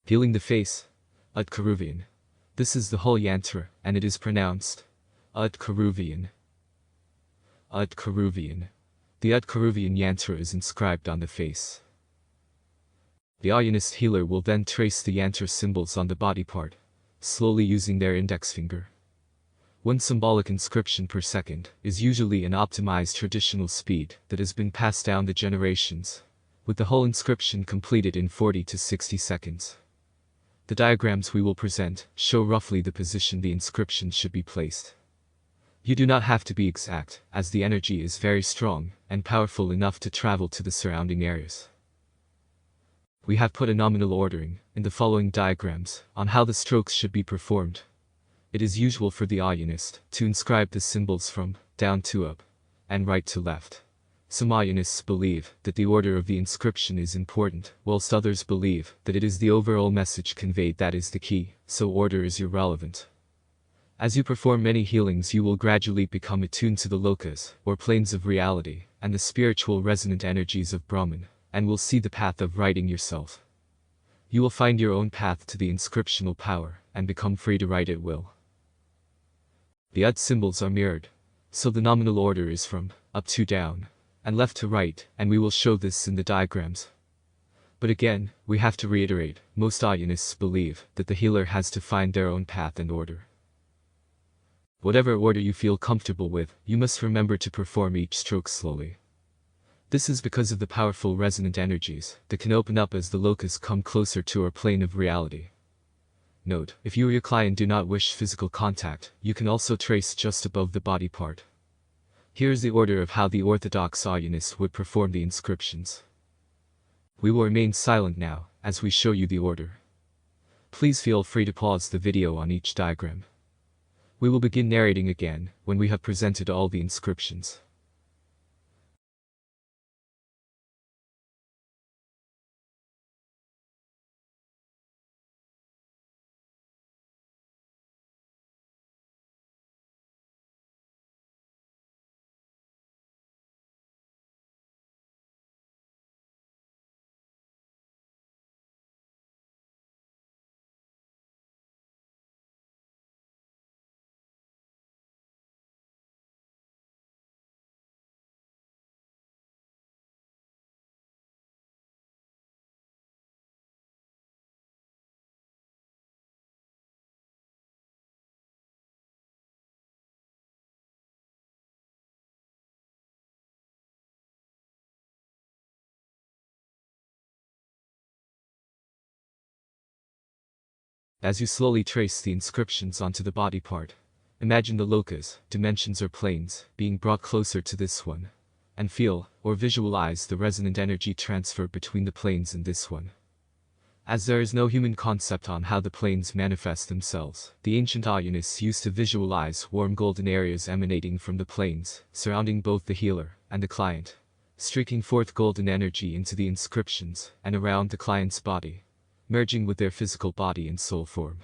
Healing the face. Aaiyyan. This is the whole yantra, and it is pronounced Aaiyyan. Aaiyyan. The Aaiyyan yantra is inscribed on the face. The Aaiyyanist healer will then trace the yantra symbols on the body part, slowly using their index finger. One symbolic inscription per second is usually an optimized traditional speed that has been passed down the generations, with the whole inscription completed in 40 to 60 seconds. The diagrams we will present show roughly the position the inscription should be placed. You do not have to be exact, as the energy is very strong and powerful enough to travel to the surrounding areas. We have put a nominal ordering in the following diagrams on how the strokes should be performed. It is usual for the Aayyanist to inscribe the symbols from down to up and right to left. Some Aayyanists believe that the order of the inscription is important, whilst others believe that it is the overall message conveyed that is the key, so order is irrelevant. As you perform many healings, you will gradually become attuned to the lokas, or planes of reality, and the spiritual resonant energies of Brahman, and will see the path of writing yourself. You will find your own path to the inscriptional power, and become free to write at will. The Ud symbols are mirrored, so the nominal order is from up to down, and left to right, and we will show this in the diagrams. But again, we have to reiterate, most Aayyanists believe that the healer has to find their own path and order. Whatever order you feel comfortable with, you must remember to perform each stroke slowly. This is because of the powerful resonant energies that can open up as the lokas come closer to our plane of reality. Note, if you or your client do not wish physical contact, you can also trace just above the body part. Here is the order of how the orthodox Aayyanists would perform the inscriptions. We will remain silent now, as we show you the order. Please feel free to pause the video on each diagram. We will begin narrating again when we have presented all the inscriptions. As you slowly trace the inscriptions onto the body part, imagine the lokas, dimensions or planes, being brought closer to this one, and feel, or visualize the resonant energy transfer between the planes and this one. As there is no human concept on how the planes manifest themselves, the ancient Aayyanists used to visualize warm golden areas emanating from the planes, surrounding both the healer and the client, streaking forth golden energy into the inscriptions and around the client's body, merging with their physical body and soul form.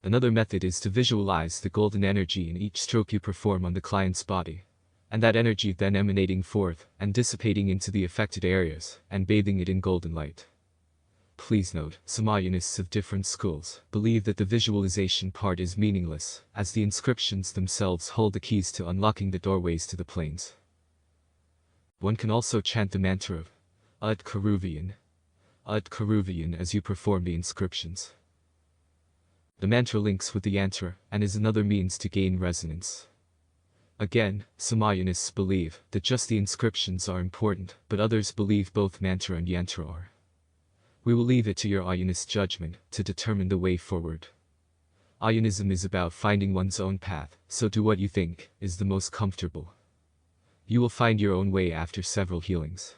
Another method is to visualize the golden energy in each stroke you perform on the client's body, and that energy then emanating forth and dissipating into the affected areas and bathing it in golden light. Please note, some Aayyanists of different schools believe that the visualization part is meaningless, as the inscriptions themselves hold the keys to unlocking the doorways to the planes. One can also chant the mantra of Aaiyyan as you perform the inscriptions. The mantra links with the yantra and is another means to gain resonance. Again, some Aayyanists believe that just the inscriptions are important, but others believe both mantra and yantra are. We will leave it to your Aayyanist judgment to determine the way forward. Aayyanism is about finding one's own path, so do what you think is the most comfortable. You will find your own way after several healings.